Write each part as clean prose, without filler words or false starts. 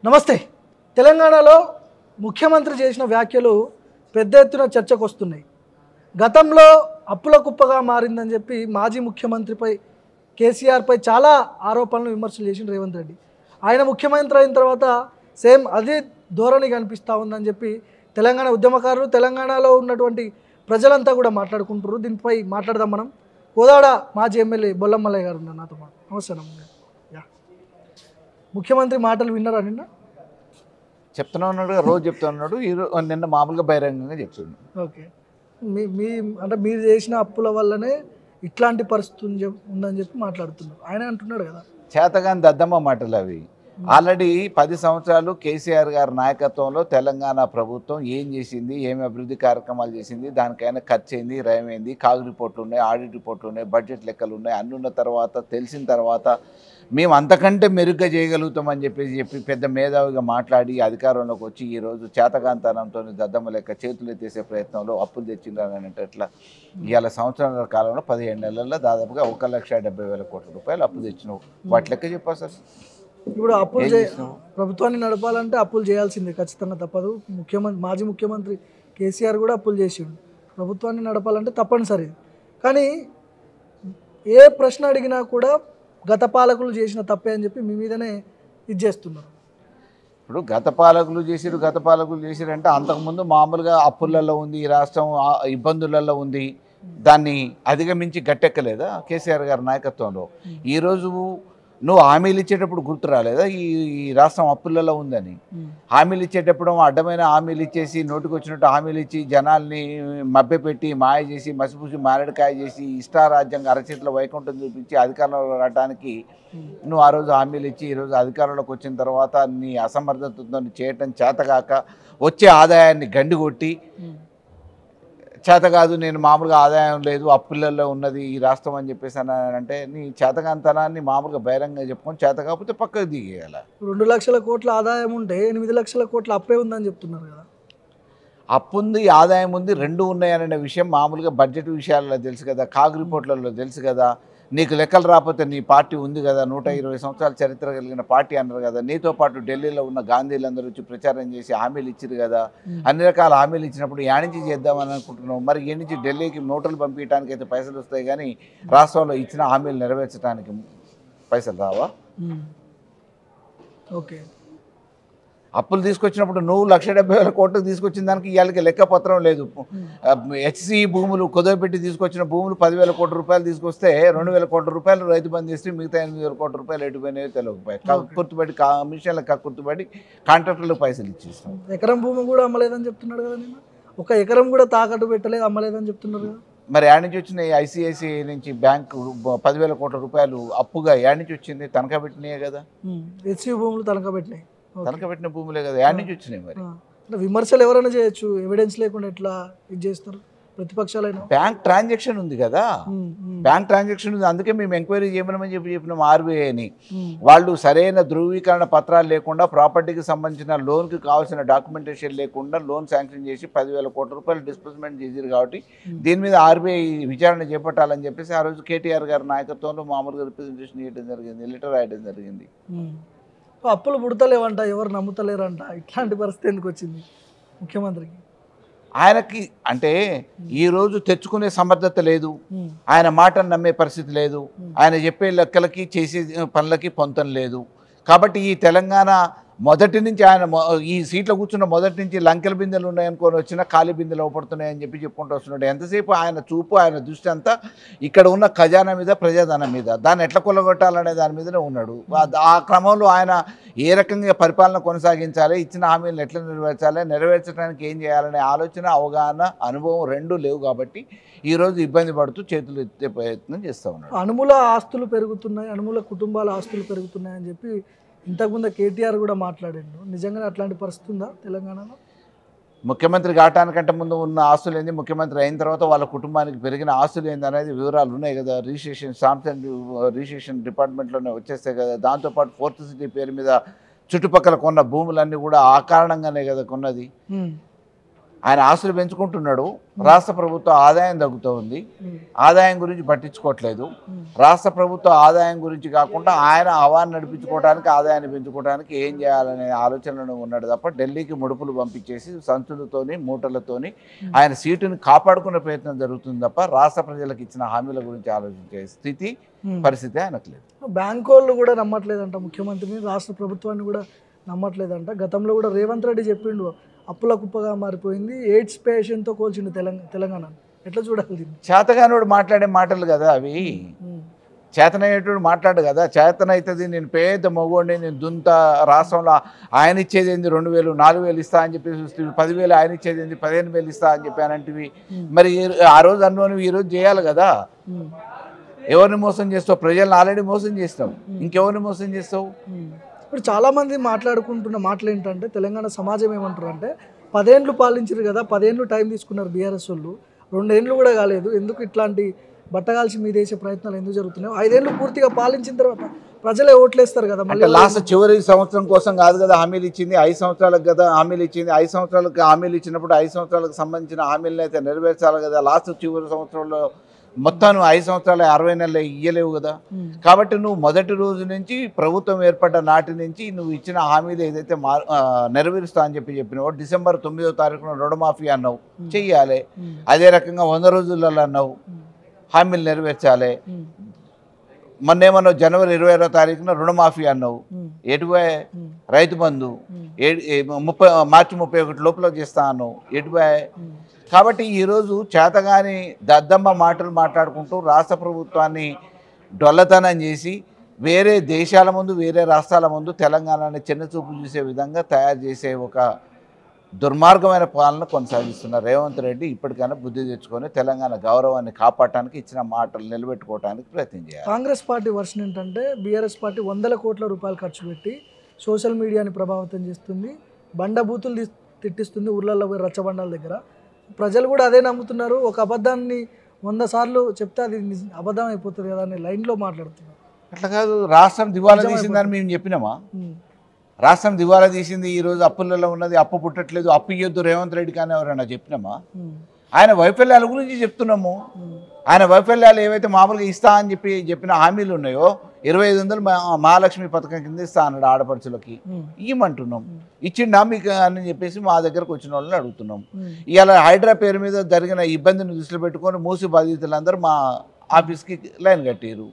నమస్తే. తెలంగాణలో ముఖ్యమంత్రి చేసిన వ్యాఖ్యలు పెద్ద ఎత్తున చర్చకు వస్తున్నాయి. గతంలో అప్పుల కుప్పగా మారిందని చెప్పి మాజీ ముఖ్యమంత్రిపై కేసీఆర్పై చాలా ఆరోపణలు విమర్శలు చేసిన రేవంత్ రెడ్డి. ఆయన ముఖ్యమంత్రి అయిన తర్వాత సేమ్ అదే ధోరణి కనిపిస్తూ ఉందని చెప్పి తెలంగాణ ఉద్యమకారులు, తెలంగాణలో ఉన్నటువంటి ప్రజలంతా కూడా మాట్లాడుకుంటారు. దీనిపై మాట్లాడదాం మనం. కోదాడ మాజీ ఎమ్మెల్యే బొల్లమల్లయ్య గారు ఉన్నారు నాతో పాటు. నమస్తే నమ్మగా. ముఖ్యమంత్రి మాటలు విన్నారా నిన్న? చెప్తూనే ఉన్నాడు, రోజు చెప్తూ ఉన్నాడు. ఈరోజు నిన్న మామూలుగా బహిరంగంగా చెప్తున్నాడు. ఓకే, మీ అంటే మీరు చేసిన అప్పుల వల్లనే ఇట్లాంటి పరిస్థితి ఉందని చెప్పి మాట్లాడుతున్నారు. ఆయన అంటున్నాడు కదా, చేతగాని దద్దమ్మ మాటలు అవి. ఆల్రెడీ 10 సంవత్సరాలు కేసీఆర్ గారి నాయకత్వంలో తెలంగాణ ప్రభుత్వం ఏం చేసింది, ఏమి అభివృద్ధి కార్యక్రమాలు చేసింది, దానికైనా ఖర్చు అయింది, రయమైంది, కాగు రిపోర్ట్లు ఉన్నాయి, ఆడిట్ రిపోర్ట్లు ఉన్నాయి, బడ్జెట్ లెక్కలు ఉన్నాయి. అన్ని ఉన్న తర్వాత తెలిసిన తర్వాత మేము అంతకంటే మెరుగ్గా చేయగలుగుతామని చెప్పి పెద్ద మేధావిగా మాట్లాడి అధికారంలోకి వచ్చి ఈరోజు చేతకాంతనంతో దద్దమ్మ లెక్క చేతులు ఎత్తేసే ప్రయత్నంలో అప్పులు తెచ్చిందని అంటే ఎట్లా? ఇవాళ సంవత్సరాల కాలంలో 17 నెలల్లో దాదాపుగా 1,70,000 కోట్ల రూపాయలు అప్పు తెచ్చినావు. వాటి లెక్క చెప్పా సార్. ఇప్పుడు అప్పులు ప్రభుత్వాన్ని నడపాలంటే అప్పులు చేయాల్సిందే, ఖచ్చితంగా తప్పదు. మాజీ ముఖ్యమంత్రి కేసీఆర్ కూడా అప్పులు చేసిండు. ప్రభుత్వాన్ని నడపాలంటే తప్పనిసరి. కానీ ఏ ప్రశ్న అడిగినా కూడా గత పాలకులు చేసిన తప్పే అని చెప్పి మీ మీదనే ఇది చేస్తున్నారు. ఇప్పుడు గత పాలకులు చేసిరు అంటే అంతకుముందు మామూలుగా అప్పులలో ఉంది, ఈ రాష్ట్రం ఇబ్బందులలో ఉంది, దాన్ని అధిగమించి గట్టెక్కలేదా కేసీఆర్ గారి నాయకత్వంలో? ఈరోజు నువ్వు హామీలు ఇచ్చేటప్పుడు గుర్తు రాలేదా ఈ రాష్ట్రం అప్పులలో ఉందని? హామీలు ఇచ్చేటప్పుడు అడ్డమైన హామీలు ఇచ్చేసి నోటికి వచ్చినట్టు హామీలు ఇచ్చి జనాల్ని మభ్యపెట్టి మాయ చేసి మసిపూసి మారేడుకాయ చేసి ఇష్టారాజ్యంగా అరచేతిలో వైకుంఠం చూపించి అధికారంలో రావడానికి నువ్వు ఆ రోజు హామీలు ఇచ్చి ఈరోజు అధికారంలోకి వచ్చిన తర్వాత నీ అసమర్థతతో చేయటం చేతగాక వచ్చే ఆదాయాన్ని గండికొట్టి చేత కాదు, నేను మామూలుగా ఆదాయం లేదు, అప్పులలో ఉన్నది ఈ రాష్ట్రం అని చెప్పేసి అంటే నీ చేతకాంతనాన్ని మామూలుగా బహిరంగంగా చెప్పుకొని చేత కాకపోతే పక్కకు దిగేయాల. 2 లక్షల కోట్ల ఆదాయం ఉంటే 8 లక్షల కోట్ల అప్పే ఉందని చెప్తున్నారు కదా. అప్పు ఉంది, ఆదాయం ఉంది, రెండు ఉన్నాయనే విషయం మామూలుగా బడ్జెట్ విషయాలలో తెలుసు కదా, కాగు రిపోర్ట్లలో తెలుసు కదా. నీకు లెక్కలు రాకపోతే నీ పార్టీ ఉంది కదా, 120 సంవత్సరాల చరిత్ర కలిగిన పార్టీ అన్నారు కదా. నీతో పాటు ఢిల్లీలో ఉన్న గాంధీలందరూ వచ్చి ప్రచారం చేసి హామీలు ఇచ్చారు కదా. అన్ని రకాల హామీలు ఇచ్చినప్పుడు యాడ్ నుంచి చేద్దామని అనుకుంటున్నావు. మరి ఈ నుంచి ఢిల్లీకి నోట్లు పంపించడానికి అయితే పైసలు వస్తాయి, కానీ రాష్ట్రంలో ఇచ్చిన హామీలు నెరవేర్చడానికి పైసలు రావా? ఓకే, అప్పులు తీసుకొచ్చినప్పుడు నువ్వు 1,70,000 కోట్లు తీసుకొచ్చిన దానికి ఇవాళకి లెక్కపత్రం లేదు. హెచ్సి భూములు కుదవపెట్టి తీసుకొచ్చిన భూములు 10,000 కోట్ల రూపాయలు తీసుకొస్తే 2,000 కోట్ల రూపాయలు రైతు బంధు ఇస్తే మిగతా 8,000 కోట్ల రూపాయలు ఎటుపోయినాయో తెలియకపోయాయి. గుర్తుపడి కమిషన్లకు గుర్తుపడి కాంట్రాక్టర్లకు పైసలు ఇచ్చేస్తాం. ఎకరం భూమి కూడా అమ్మలేదని చెప్తున్నాడు కదా. నేను ఒక ఎకరం కూడా తాకట్టు పెట్టలేదు, అమ్మలేదని చెప్తున్నారు కదా. మరి యాడ్ నుంచి వచ్చిన ఐసిఐసిఐ నుంచి బ్యాంకు 10,000 కోట్ల రూపాయలు అప్పుగా యాడ్ నుంచి వచ్చింది? తనఖా పెట్టినాయే కదా. హెచ్సి భూములు తనఖా పెట్టినాయి, తనఖా పెట్టిన భూములే కదా, యాడ్ నుంచి వచ్చినాయి. మరి విమర్శలు ఎవరైనా చేయొచ్చు, ఎవిడెన్స్ లేకుండా ఎట్లా ఇది చేస్తారు ప్రతిపక్షాలైనా? బ్యాంక్ ట్రాన్సాక్షన్ ఉంది కదా, బ్యాంక్ ట్రాన్సాక్షన్ ఉంది. అందుకే మేము ఎంక్వైరీ చేయమని చెప్పినాం ఆర్బీఐని. వాళ్ళు సరైన ధృవీకరణ పత్రాలు లేకుండా, ప్రాపర్టీకి సంబంధించిన లోన్కి కావాల్సిన డాక్యుమెంటేషన్ లేకుండా లోన్ శాంక్షన్ చేసి 10,000 కోట్ల రూపాయలు డిస్బర్స్మెంట్ చేశారు. కాబట్టి దీని మీద ఆర్బీఐ విచారణ చేపట్టాలని చెప్పేసి ఆ రోజు కేటీఆర్ గారి నాయకత్వంలో మామూలుగా రిప్రజెంటేషన్ చేయడం జరిగింది, లెటర్ రాయడం జరిగింది. అప్పులు పుడతలేవంట, ఎవరు నమ్ముతలేరంట. ఇట్లాంటి పరిస్థితి ఎందుకు వచ్చింది ముఖ్యమంత్రికి? ఆయనకి అంటే ఈరోజు తెచ్చుకునే సమర్థత లేదు, ఆయన మాటను నమ్మే పరిస్థితి లేదు, ఆయన చెప్పే లెక్కలకి చేసే పనులకి పొంతం లేదు. కాబట్టి ఈ తెలంగాణ మొదటి నుంచి ఆయన ఈ సీట్లో కూర్చున్న మొదటి నుంచి లంకెల బిందెలు ఉన్నాయనుకొని వచ్చినా ఖాళీ బిందెలు అవపడుతున్నాయని చెప్పుకుంటూ వస్తున్నాడు. ఎంతసేపు ఆయన చూపు, ఆయన దృష్టి అంతా ఇక్కడ ఉన్న ఖజానా మీద, ప్రజాధనం మీద, దాన్ని ఎట్లా కొల్లగొట్టాలనే దాని మీదనే ఉన్నాడు. ఆ క్రమంలో ఆయన ఏ రకంగా పరిపాలన కొనసాగించాలి, ఇచ్చిన హామీలను ఎట్లా నెరవేర్చడానికి ఏం చేయాలనే ఆలోచన, అవగాహన, అనుభవం రెండూ లేవు. కాబట్టి ఈరోజు ఇబ్బంది పడుతూ చేతులు ఎత్తే ప్రయత్నం చేస్తూ ఉన్నాడు. అనుమూల ఆస్తులు పెరుగుతున్నాయి, అనుమూల కుటుంబాల ఆస్తులు పెరుగుతున్నాయి అని చెప్పి ఇంతకుముందు కేటీఆర్ కూడా మాట్లాడాడు. నిజంగానే అట్లాంటి పరిస్థితి ఉందా తెలంగాణలో? ముఖ్యమంత్రి కావటానికంటే ముందు ఉన్న ఆస్తులు ఏంది, ముఖ్యమంత్రి అయిన తర్వాత వాళ్ళ కుటుంబానికి పెరిగిన ఆస్తులు ఏంది అనేది వివరాలు ఉన్నాయి కదా. రిజిస్ట్రేషన్, స్టాంప్స్ అండ్ రిజిస్ట్రేషన్ డిపార్ట్మెంట్లోనే వచ్చేస్తాయి కదా. దాంతోపాటు 4th సిటీ పేరు మీద చుట్టుపక్కల కొన్న భూములన్నీ కూడా ఆ కారణంగానే కదా కొన్నది. ఆయన ఆస్తులు పెంచుకుంటున్నాడు, రాష్ట్ర ప్రభుత్వ ఆదాయం తగ్గుతూ ఉంది, ఆదాయం గురించి పట్టించుకోవట్లేదు. రాష్ట్ర ప్రభుత్వ ఆదాయం గురించి కాకుండా ఆయన హవాన్ని నడిపించుకోవడానికి, ఆదాయాన్ని పెంచుకోవడానికి ఏం చేయాలనే ఆలోచనలో ఉన్నాడు తప్ప ఢిల్లీకి ముడుపులు పంపించేసి సంచులతోని మూటలతోని ఆయన సీటుని కాపాడుకునే ప్రయత్నం జరుగుతుంది తప్ప రాష్ట్ర ప్రజలకు ఇచ్చిన హామీల గురించి ఆలోచించే స్థితి పరిస్థితి ఆయనకు లేదు. బ్యాంకు వాళ్ళు కూడా నమ్మట్లేదంట ముఖ్యమంత్రిని, రాష్ట్ర ప్రభుత్వాన్ని కూడా నమ్మట్లేదంట. గతంలో కూడా రేవంత్ రెడ్డి చెప్పిండు అప్పుల కుప్పగా మారిపోయింది, ఎయిడ్స్ పేషెంట్తో కోల్చిండు తెలంగాణ. ఎట్లా చూడాలి దీన్ని? చేతగానోడు మాట్లాడే మాటలు కదా అవి, చేతనయ్యేటోడు మాట్లాడు కదా. చేతనైతుంది నేను పేద మగోడిని, నేను దుంత రాష్ట్రంలో ఆయన ఇచ్చేది ఏంది 2,000 4,000 ఇస్తా అని చెప్పేసి 10,000, ఆయన ఇచ్చేది ఏంది 15,000 ఇస్తా అని చెప్పానంటివి. మరి ఆ రోజు అన్నోని ఈరోజు చేయాలి కదా. ఎవరిని మోసం చేస్తావు? ప్రజలను ఆల్రెడీ మోసం చేస్తావు, ఇంకెవరిని మోసం చేస్తావు? ఇప్పుడు చాలామంది మాట్లాడుకుంటున్న మాటలు ఏంటంటే తెలంగాణ సమాజం ఏమంటారు అంటే 10 ఏళ్ళు పాలించారు కదా, 10 ఏళ్ళు టైం తీసుకున్నారు బీఆర్ఎస్ వాళ్ళు, 2 ఏళ్ళు కూడా కాలేదు, ఎందుకు ఇట్లాంటి బట్టగాల్చి మీ దేశ ప్రయత్నాలు ఎందుకు జరుగుతున్నాయి? 5 ఏళ్ళు పూర్తిగా పాలించిన తర్వాత ప్రజలే ఓట్లేస్తారు కదా. మళ్ళీ లాస్ట్ చివరి సంవత్సరం కోసం కాదు కదా హామీలు ఇచ్చింది, 5 సంవత్సరాలకు కదా హామీలు ఇచ్చింది. 5 సంవత్సరాలకు హామీలు ఇచ్చినప్పుడు 5 సంవత్సరాలకు సంబంధించిన హామీలను అయితే నెరవేర్చాలి కదా. లాస్ట్ చివరి సంవత్సరంలో మొత్తం నువ్వు 5 సంవత్సరాలు 60 నెలలు ఇయ్యలేవు కదా. కాబట్టి నువ్వు మొదటి రోజు నుంచి ప్రభుత్వం ఏర్పడ్డ నాటి నుంచి నువ్వు ఇచ్చిన హామీలు ఏదైతే నెరవేరుస్తా అని చెప్పినావు, డిసెంబర్ 9వ తారీఖున రుణమాఫీ అన్నావు, చెయ్యాలి. అదే రకంగా 100 రోజులలో అన్నావు, హామీలు నెరవేర్చాలి. మొన్నేమన్నావు జనవరి 26వ తారీఖున రుణమాఫీ అన్నావు, ఎటుపోయే? రైతు బంధు మార్చి 31 లోపల చేస్తా అన్నావు, ఎటుపోయే? కాబట్టి ఈరోజు చేతగాని దద్దమ్మ మాటలు మాట్లాడుకుంటూ రాష్ట్ర ప్రభుత్వాన్ని డొల్లతనం చేసి వేరే దేశాల ముందు, వేరే రాష్ట్రాల ముందు తెలంగాణని చిన్నచూపు చూసే విధంగా తయారు చేసే ఒక దుర్మార్గమైన పాలన కొనసాగిస్తున్నారు రేవంత్ రెడ్డి. ఇప్పటికైనా బుద్ధి తెచ్చుకొని తెలంగాణ గౌరవాన్ని కాపాడటానికి, ఇచ్చిన మాటలు నిలబెట్టుకోవడానికి ప్రయత్నం చేయాలి. కాంగ్రెస్ పార్టీ వర్షన్ ఏంటంటే బీఆర్ఎస్ పార్టీ 100 కోట్ల రూపాయలు ఖర్చు పెట్టి సోషల్ మీడియాని ప్రభావితం చేస్తుంది, బండబూతులు తిట్టిస్తుంది ఊర్లలో పోయి రచ్చబండాల దగ్గర. ప్రజలు కూడా అదే నమ్ముతున్నారు. ఒక అబద్ధాన్ని 100 సార్లు చెప్తే అది అబద్ధం అయిపోతుంది కదా అని లైన్లో మాట్లాడుతున్నారు. అట్లా కాదు, రాష్ట్రం దివాలా తీసిందని మేము చెప్పినామా? రాష్ట్రం దివాలా తీసింది, ఈరోజు అప్పులలో ఉన్నది, అప్పు పుట్టట్లేదు, అప్పు ఇయ్యొద్దు రేవంత్ రెడ్డి కానీ ఎవరైనా చెప్పినామా? ఆయన వైఫల్యాల గురించి చెప్తున్నాము. ఆయన వైఫల్యాలు ఏవైతే మామూలుగా ఇస్తా అని చెప్పిన హామీలు ఉన్నాయో, 2500 మహాలక్ష్మి పథకం కింద ఇస్తా అన్నాడు ఆడపడుచులకి, ఇవ్వమంటున్నాం. ఇచ్చిండా మీకు అని చెప్పేసి మా దగ్గరకు వచ్చిన వాళ్ళని అడుగుతున్నాం. ఇవాళ హైడ్రా పేరు మీద జరిగిన ఇబ్బందిని దృష్టిలో పెట్టుకొని మూసి బాధితులందరూ మా ఆఫీస్కి లైన్ కట్టారు,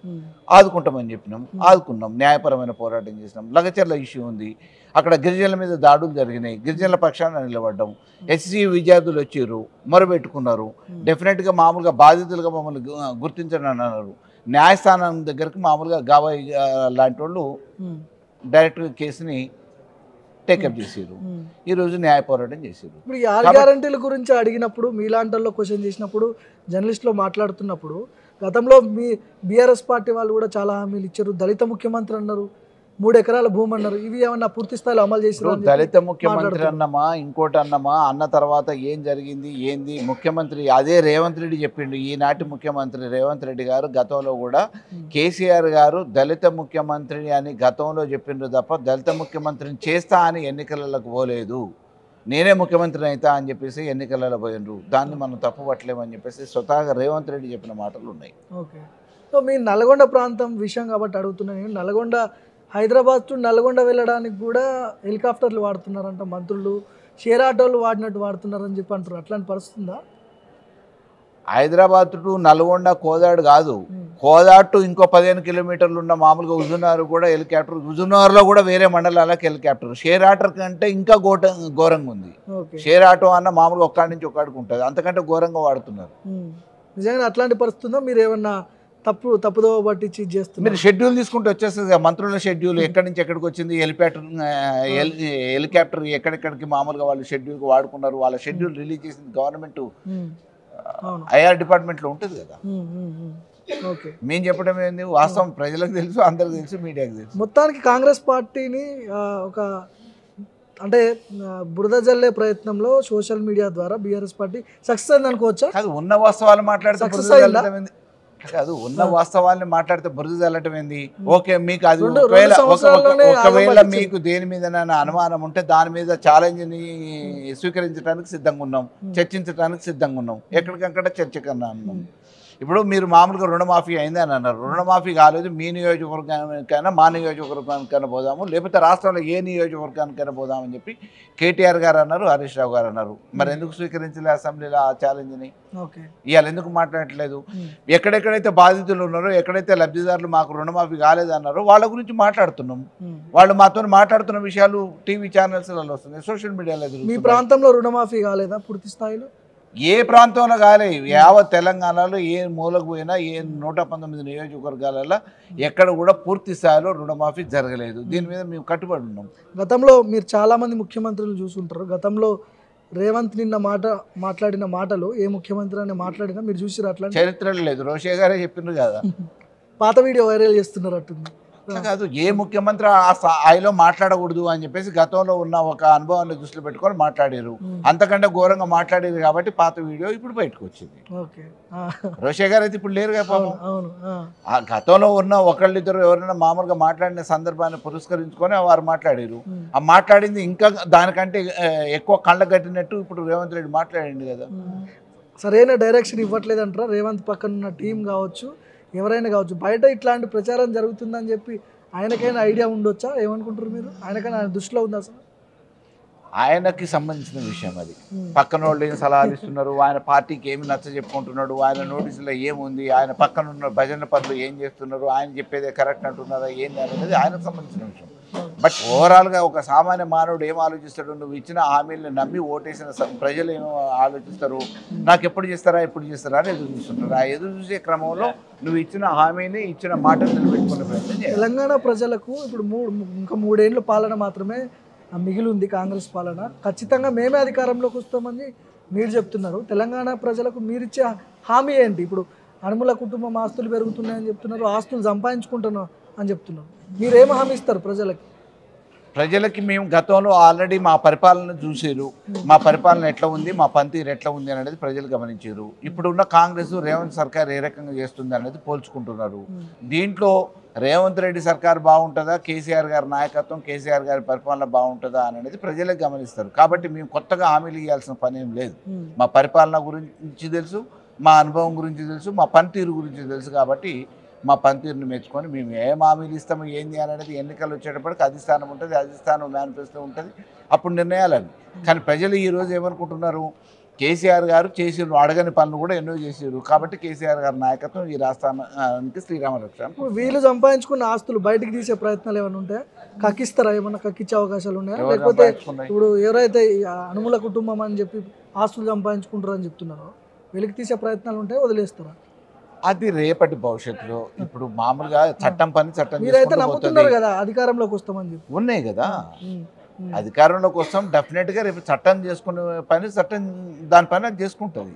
ఆదుకుంటామని చెప్పినాం, ఆదుకున్నాం, న్యాయపరమైన పోరాటం చేసినాం. లగచర్ల ఇష్యూ ఉంది, అక్కడ గిరిజనుల మీద దాడులు జరిగినాయి, గిరిజనుల పక్షాన నిలబడ్డాం. హెచ్సి విద్యార్థులు వచ్చారు, మొరబెట్టుకున్నారు, డెఫినెట్గా మామూలుగా బాధితులుగా మమ్మల్ని గుర్తించండి అన్నారు. న్యాయస్థానం దగ్గరికి మామూలుగా గావా లాంటి వాళ్ళు డైరెక్ట్గా కేసుని టేకప్ చేసారు, ఈరోజు న్యాయ పోరాటం చేసారు. ఇప్పుడు ఈ 6 గ్యారంటీల గురించి అడిగినప్పుడు, మీలాంటి వాళ్ళు క్వశ్చన్ చేసినప్పుడు, జర్నలిస్టులు మాట్లాడుతున్నప్పుడు, గతంలో మీ బీఆర్ఎస్ పార్టీ వాళ్ళు కూడా చాలా హామీలు ఇచ్చారు. దళిత ముఖ్యమంత్రి అన్నారు, 3 ఎకరాల భూమి అన్నారు. ఇవి ఏమన్నా పూర్తి స్థాయిలో అమలు చేశారు? దళిత ముఖ్యమంత్రి అన్నమా, ఇంకోటి అన్నమా, అన్న తర్వాత ఏం జరిగింది ఏంది? ముఖ్యమంత్రి అదే రేవంత్ రెడ్డి చెప్పిండు. ఈనాటి ముఖ్యమంత్రి రేవంత్ రెడ్డి గారు గతంలో కూడా కేసీఆర్ గారు దళిత ముఖ్యమంత్రి అని గతంలో చెప్పిండ్రు తప్ప దళిత ముఖ్యమంత్రిని చేస్తా అని ఎన్నికలకు పోలేదు. నేనే ముఖ్యమంత్రిని అవుతా అని చెప్పేసి ఎన్నికలలో పోయినరు. దాన్ని మనం తప్పు పట్టలేమని చెప్పేసి స్వతహాగా రేవంత్ రెడ్డి చెప్పిన మాటలు ఉన్నాయి. ఓకే, సో మీ నల్గొండ ప్రాంతం విషయం కాబట్టి అడుగుతున్నాను. నల్గొండ, హైదరాబాద్ టు నల్గొండ వెళ్ళడానికి కూడా హెలికాప్టర్లు వాడుతున్నారంట మంత్రులు, షేర్ ఆటోలు వాడినట్టు వాడుతున్నారని చెప్పి అంటారు. అట్లాంటి పరిస్థితి ఉందా? హైదరాబాద్ టు నల్గొండ, కోదాడు కాదు, కోదాడు టు ఇంకో 15 కిలోమీటర్లు ఉన్న మామూలుగా హుజూర్నగర్ కూడా హెలికాప్టర్, హుజూర్నగర్లో కూడా వేరే మండలాలకు హెలికాప్టర్. షేర్ ఆటో కంటే ఇంకా ఘోరంగా ఉంది. షేర్ ఆటో అన్న మామూలుగా ఒక్కడి నుంచి ఒక్కడికి ఉంటుంది, అంతకంటే ఘోరంగా వాడుతున్నారు. నిజంగా అట్లాంటి పరిస్థితుందా? మీరు ఏమన్నా తప్పుదో పట్టించి చేస్తున్నారు? మీరు షెడ్యూల్ తీసుకుంటూ వచ్చేస్తుంది మంత్రుల షెడ్యూల్, ఎక్కడి నుంచి ఎక్కడికి వచ్చింది, హెలికాప్టర్ ఎక్కడెక్కడికి మామూలుగా వాళ్ళు షెడ్యూల్కి వాడుకున్నారు. వాళ్ళ షెడ్యూల్ రిలీజ్ చేసింది గవర్నమెంట్, ఐఆర్ డిపార్ట్మెంట్లో ఉంటుంది కదా. మేము చెప్పడం ఏంది, వాస్తవం ప్రజలకు తెలుసు, అందరికి తెలుసు, మీడియాకి తెలుసు. మొత్తానికి కాంగ్రెస్ పార్టీని ఒక అంటే బురద జల్లే ప్రయత్నంలో సోషల్ మీడియా ద్వారా బీఆర్ఎస్ పార్టీ సక్సెస్ అయింది అనుకోవచ్చా? అది ఉన్న వాస్తవాలు మాట్లాడితే కాదు ఉన్న వాస్తవాన్ని మాట్లాడితే బురద చల్లటం ఏంది? ఓకే, మీకు అది రెండు ఒకవేళ సంవత్సరాల్లోనే మీకు దేని మీద అనుమానం ఉంటే దాని మీద ఛాలెంజ్ని స్వీకరించడానికి సిద్ధంగా ఉన్నాం, చర్చించడానికి సిద్ధంగా ఉన్నాం, ఎక్కడికక్కడ చర్చకన్నా ఉన్నాం. ఇప్పుడు మీరు మామూలుగా రుణమాఫీ అయింది అని అన్నారు. రుణమాఫీ కాలేదు, మీ నియోజకవర్గానికైనా మా నియోజకవర్గానికైనా పోదాము, లేకపోతే రాష్ట్రంలో ఏ నియోజకవర్గానికైనా పోదామని చెప్పి కేటీఆర్ గారు అన్నారు, హరీష్ రావు గారు అన్నారు. మరి ఎందుకు స్వీకరించలే అసెంబ్లీలో ఆ ఛాలెంజ్ని? ఇవాళ ఎందుకు మాట్లాడట్లేదు? ఎక్కడెక్కడైతే బాధితులు ఉన్నారో, ఎక్కడైతే లబ్ధిదారులు మాకు రుణమాఫీ కాలేదన్నారో వాళ్ళ గురించి మాట్లాడుతున్నాం. వాళ్ళు మాతో మాట్లాడుతున్న విషయాలు టీవీ ఛానల్స్లలో వస్తున్నాయి, సోషల్ మీడియాలో. మీ ప్రాంతంలో రుణమాఫీ కాలేదా పూర్తి స్థాయిలో? ఏ ప్రాంతంలో కాలే, యావత్ తెలంగాణలో ఏ మూలకు పోయినా, ఏ 119 నియోజకవర్గాలలో ఎక్కడ కూడా పూర్తి స్థాయిలో రుణమాఫీ జరగలేదు. దీని మీద మేము కట్టుబడి ఉన్నాం. గతంలో మీరు చాలామంది ముఖ్యమంత్రులు చూసుంటారు. గతంలో రేవంత్ నిన్న మాట్లాడిన మాటలు ఏ ముఖ్యమంత్రి అని మాట్లాడినా మీరు చూసిరు? అట్లా చరిత్రలో లేదు, రోషే గారే చెప్పిండ్రు కదా. పాత వీడియో వైరల్ చేస్తున్నారు అట్టుంది. కాదు, ఏ ముఖ్యమంత్రి ఆ స్థాయిలో మాట్లాడకూడదు అని చెప్పేసి గతంలో ఉన్న ఒక అనుభవాన్ని దృష్టిలో పెట్టుకొని మాట్లాడారు. అంతకంటే ఘోరంగా మాట్లాడారు కాబట్టి పాత వీడియో ఇప్పుడు బయటకు వచ్చింది. రోషే గారు అయితే ఇప్పుడు లేరు కదా పాపం. ఆ గతంలో ఉన్న ఒకళ్ళిద్దరు ఎవరైనా మామూలుగా మాట్లాడిన సందర్భాన్ని పురస్కరించుకొని వారు మాట్లాడారు. ఆ మాట్లాడింది ఇంకా దానికంటే ఎక్కువ కళ్ళ కట్టినట్టు ఇప్పుడు రేవంత్ రెడ్డి మాట్లాడింది కదా. సరైన డైరెక్షన్ ఇవ్వట్లేదంటారా రేవంత్ పక్కన ఉన్న టీం కావచ్చు, ఎవరైనా కావచ్చు? బయట ఇట్లాంటి ప్రచారం జరుగుతుందని చెప్పి ఆయనకైనా ఐడియా ఉండొచ్చా? ఏమనుకుంటారు మీరు? ఆయనకైనా ఆయన దృష్టిలో ఉందా అసలు? ఆయనకి సంబంధించిన విషయం అది. పక్కన వాళ్ళు ఏం సలహాలు ఇస్తున్నారు, ఆయన పార్టీకి ఏమి నచ్చ చెప్పుకుంటున్నాడు, ఆయన నోటీసులో ఏముంది, ఆయన పక్కన ఉన్న భజన పనులు ఏం చేస్తున్నారు, ఆయన చెప్పేదే కరెక్ట్ అంటున్నారా ఏంది అనేది ఆయనకు సంబంధించిన విషయం. బట్ ఓవరాల్గా ఒక సామాన్య మానవుడు ఏం ఆలోచిస్తాడు? నువ్వు ఇచ్చిన హామీలను నమ్మి ఓటేసిన ప్రజలు ఏమో ఆలోచిస్తారు, నాకు ఎప్పుడు చేస్తారా ఎప్పుడు చేస్తారా అని ఎదురు చూస్తుంటారు. ఆ ఎదురు చూసే క్రమంలో నువ్వు ఇచ్చిన హామీని, ఇచ్చిన మాటలు నిలబెట్టుకునే ప్రయత్నం చేయాలి. తెలంగాణ ప్రజలకు ఇప్పుడు ఇంకా 3 ఏళ్ళ పాలన మాత్రమే మిగిలి ఉంది, కాంగ్రెస్ పాలన. ఖచ్చితంగా మేమే అధికారంలోకి వస్తామని మీరు చెప్తున్నారు. తెలంగాణ ప్రజలకు మీరిచ్చే హామీ ఏంటి? ఇప్పుడు అనుముల కుటుంబం ఆస్తులు పెరుగుతున్నాయని చెప్తున్నారు, ఆస్తులు సంపాదించుకుంటున్నాం అని చెప్తున్నారు. మీరేం హామీ ఇస్తారు ప్రజలకి? ప్రజలకి మేము గతంలో ఆల్రెడీ మా పరిపాలన చూసారు, మా పరిపాలన ఎట్లా ఉంది, మా పనితీరు ఎట్లా ఉంది అనేది ప్రజలు గమనించారు. ఇప్పుడున్న కాంగ్రెస్ రేవంత్ సర్కార్ ఏ రకంగా చేస్తుంది అనేది పోల్చుకుంటున్నారు. దీంట్లో రేవంత్ రెడ్డి సర్కార్ బాగుంటుందా, కేసీఆర్ గారి నాయకత్వం, కేసీఆర్ గారి పరిపాలన బాగుంటుందా అనేది ప్రజలకు గమనిస్తారు. కాబట్టి మేము కొత్తగా హామీలు ఇవ్వాల్సిన పని ఏం లేదు. మా పరిపాలన గురించి తెలుసు, మా అనుభవం గురించి తెలుసు, మా పనితీరు గురించి తెలుసు. కాబట్టి మా పనితీరుని మెచ్చుకొని మేము ఏం హామీలు ఇస్తాము, ఏం చేయాలనేది ఎన్నికలు వచ్చేటప్పటికి అధిష్టానం ఉంటుంది, అధిష్టానం మేనిఫెస్టో ఉంటుంది, అప్పుడు నిర్ణయాలని. కానీ ప్రజలు ఈరోజు ఏమనుకుంటున్నారు? కేసీఆర్ గారు చేసిన అడగని పనులు కూడా ఎన్నో చేసారు. కాబట్టి కేసీఆర్ గారి నాయకత్వం ఈ రాష్ట్రానికి శ్రీరామ రక్ష. వీళ్ళు సంపాదించుకున్న ఆస్తులు బయటకు తీసే ప్రయత్నాలు ఏమైనా ఉంటాయా? కక్కిస్తారా? ఏమన్నా కక్కిచ్చే అవకాశాలు ఉన్నాయా? లేకపోతే ఇప్పుడు ఎవరైతే అనుముల కుటుంబం అని చెప్పి ఆస్తులు సంపాదించుకుంటారు అని చెప్తున్నారో వెలికి తీసే ప్రయత్నాలు ఉంటాయి, వదిలేస్తారా? అది రేపటి భవిష్యత్తులో. ఇప్పుడు మామూలుగా చట్టం పని చట్టం మీరైతే నమ్ముతున్నారు కదా అధికారంలోకి వస్తామని చెప్పి. ఉన్నాయి కదా, అధికారంలోకి వస్తాం డెఫినెట్గా. రేపు చట్టం చేసుకునే పని చట్టం దాని పని అది చేసుకుంటుంది.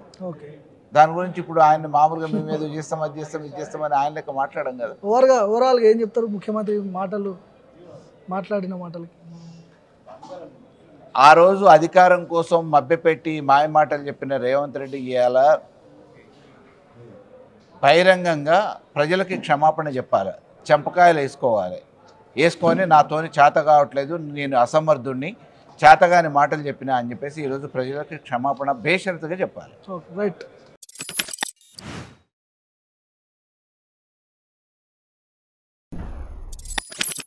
దాని గురించి ఇప్పుడు ఆయన మామూలుగా మేము ఏదో చేస్తాం, అది చేస్తాం, ఇది చేస్తామని ఆయన లెక్క మాట్లాడడం కదా. ఓవరాల్గా ఏం చెప్తారు ముఖ్యమంత్రి మాట్లాడిన మాటలకి? ఆ రోజు అధికారం కోసం మభ్యపెట్టి మాయ మాటలు చెప్పిన రేవంత్ రెడ్డి ఇవాళ బహిరంగంగా ప్రజలకి క్షమాపణ చెప్పాలి, చెంపకాయలు వేసుకొని నాతోని చేత కావట్లేదు, నేను అసమర్థుడిని, చేతగాని మాటలు చెప్పినా అని చెప్పేసి ఈరోజు ప్రజలకి క్షమాపణ బేషరతుగా చెప్పాలి. రైట్.